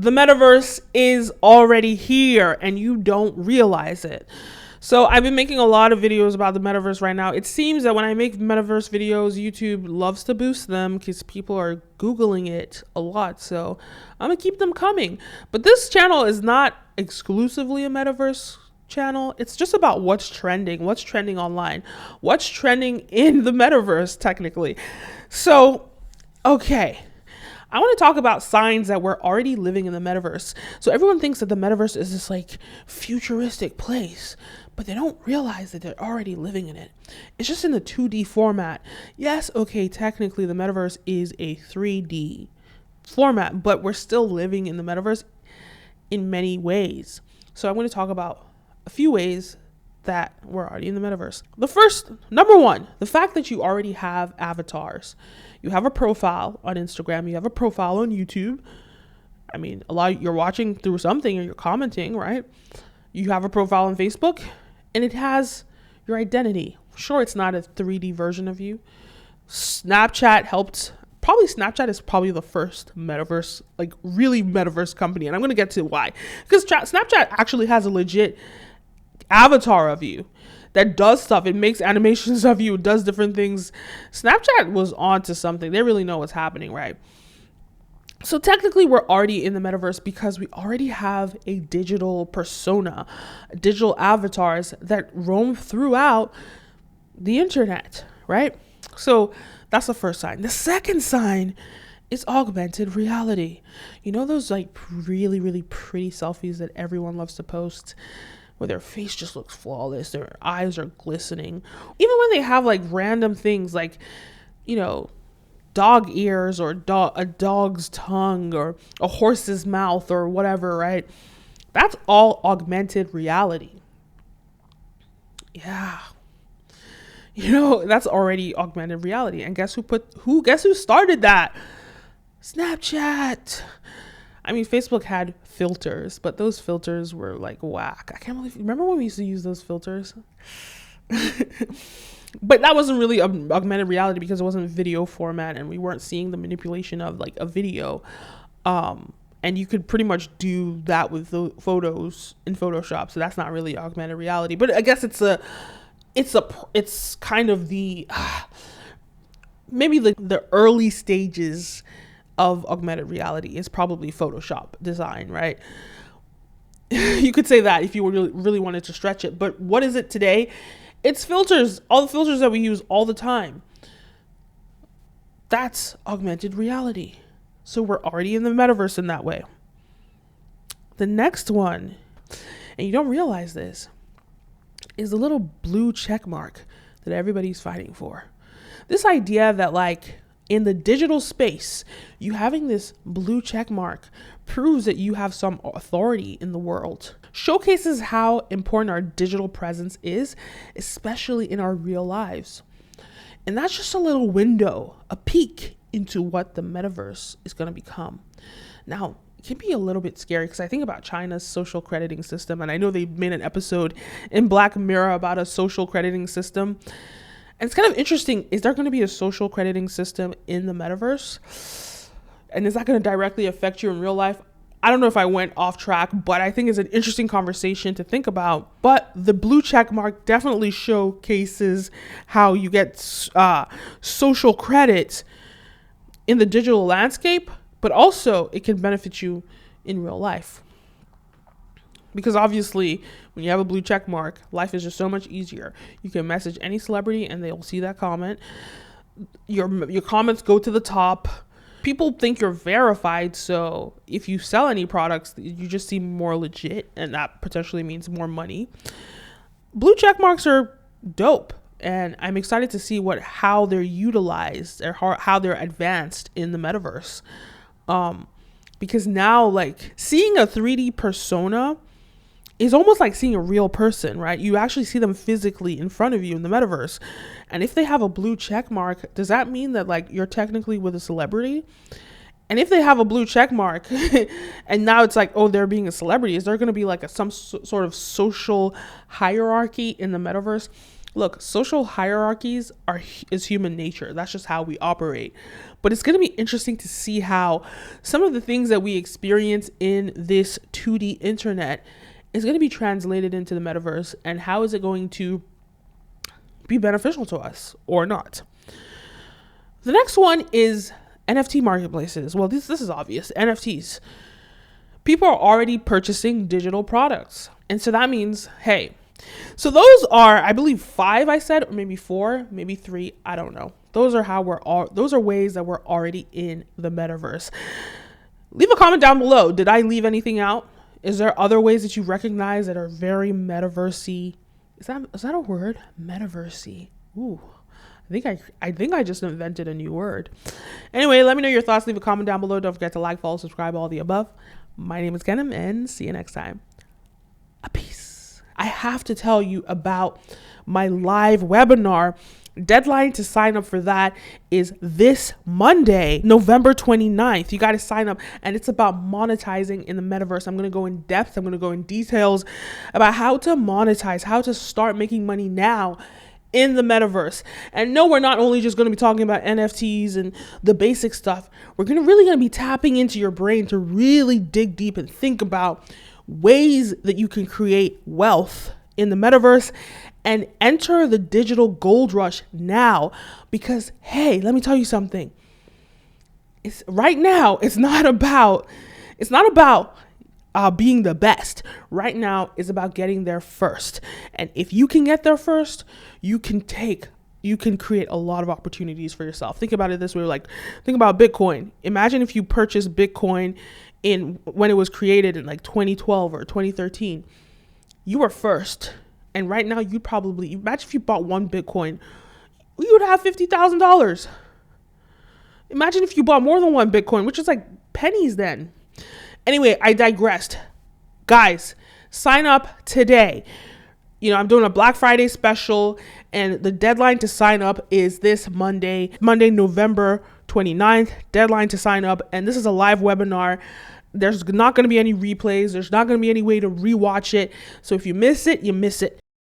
the metaverse is already here and you don't realize it. So I've been making a lot of videos about the metaverse right now. It seems that when I make metaverse videos, YouTube loves to boost them because people are Googling it a lot. So I'm going to keep them coming. But this channel is not exclusively a metaverse channel. It's just about what's trending online, what's trending in the metaverse technically. So, okay. I want to talk about signs that we're already living in the metaverse. So everyone thinks that the metaverse is this like futuristic place, but they don't realize that they're already living in it. It's just in the 2D format. Yes, okay, technically the metaverse is a 3D format, but we're still living in the metaverse in many ways. So I'm going to talk about a few ways that we're already in the metaverse. The first, number one, the fact that you already have avatars. You have a profile on Instagram, you have a profile on YouTube. I mean, you're watching through something or you're commenting, right? You have a profile on Facebook and it has your identity. Sure, it's not a 3D version of you. Snapchat is probably the first metaverse, like really metaverse company. And I'm going to get to why. Because Snapchat actually has a legit avatar of you that does stuff. It makes animations of you, does different things. Snapchat was onto something. They really know what's happening, right? So technically we're already in the metaverse because we already have a digital persona, digital avatars that roam throughout the internet, right? So that's the first sign. The second sign is augmented reality. You know those like really, really pretty selfies that everyone loves to post, where their face just looks flawless, their eyes are glistening. Even when they have like random things like, you know, dog ears or a dog's tongue or a horse's mouth or whatever, right? That's all augmented reality. Yeah. You know, that's already augmented reality. And guess who started that? Snapchat. I mean, Facebook had filters, but those filters were like whack. I can't believe, remember when we used to use those filters? But that wasn't really augmented reality because it wasn't video format and we weren't seeing the manipulation of like a video. And you could pretty much do that with the photos in Photoshop. So that's not really augmented reality, but I guess it's kind of the, maybe the early stages of augmented reality is probably Photoshop design, right? You could say that if you really wanted to stretch it. But what is it today? It's filters, all the filters that we use all the time. That's augmented reality. So we're already in the metaverse in that way. The next one, and you don't realize this, is the little blue check mark that everybody's fighting for. This idea that like in the digital space, you having this blue check mark proves that you have some authority in the world. Showcases how important our digital presence is, especially in our real lives. And that's just a little window, a peek into what the metaverse is going to become. Now, it can be a little bit scary because I think about China's social crediting system, and I know they made an episode in Black Mirror about a social crediting system. And it's kind of interesting. Is there going to be a social crediting system in the metaverse? And is that going to directly affect you in real life? I don't know if I went off track, but I think it's an interesting conversation to think about. But the blue check mark definitely showcases how you get social credit in the digital landscape, but also it can benefit you in real life. Because obviously, when you have a blue check mark, life is just so much easier. You can message any celebrity and they'll see that comment. Your comments go to the top. People think you're verified, so if you sell any products, you just seem more legit, and that potentially means more money. Blue check marks are dope, and I'm excited to see how they're utilized or how they're advanced in the metaverse. Because now, like, seeing a 3D persona is almost like seeing a real person, right? You actually see them physically in front of you in the metaverse. And if they have a blue check mark, does that mean that like you're technically with a celebrity? And if they have a blue check mark and now it's like, oh, they're being a celebrity, is there going to be like some sort of social hierarchy in the metaverse? Look, social hierarchies is human nature. That's just how we operate. But it's going to be interesting to see how some of the things that we experience in this 2D internet is going to be translated into the metaverse, and how is it going to be beneficial to us or not. The next one is NFT marketplaces. Well, this is obvious. NFTs. People are already purchasing digital products. And so that means, hey, so those are, I believe, 5 I said, or maybe 4, maybe 3, I don't know. Those are ways that we're already in the metaverse. Leave a comment down below. Did I leave anything out? Is there other ways that you recognize that are very metaversey? Is that a word? Metaversey. Ooh. I think I just invented a new word. Anyway, let me know your thoughts. Leave a comment down below. Don't forget to like, follow, subscribe, all the above. My name is Kenim, and see you next time. A peace. I have to tell you about my live webinar. Deadline to sign up for that is this Monday, November 29th. You got to sign up, and it's about monetizing in the metaverse. I'm going to go in depth. I'm going to go in details about how to monetize, how to start making money now in the metaverse. And no, we're not only just going to be talking about NFTs and the basic stuff. We're really going to be tapping into your brain to really dig deep and think about ways that you can create wealth in the metaverse and enter the digital gold rush now. Because, hey, let me tell you something. It's not about being the best. Right now is about getting there first. And if you can get there first, you can create a lot of opportunities for yourself. Think about it this way. Think about Bitcoin. Imagine if you purchased Bitcoin when it was created in 2012 or 2013. You were first. And right now, imagine if you bought 1 Bitcoin, you would have $50,000. Imagine if you bought more than 1 Bitcoin, which is like pennies then. Anyway, I digressed. Guys, sign up today. I'm doing a Black Friday special, and the deadline to sign up is this Monday, November 29th. Deadline to sign up, and this is a live webinar. There's not going to be any replays. There's not going to be any way to rewatch it. So if you miss it, you miss it.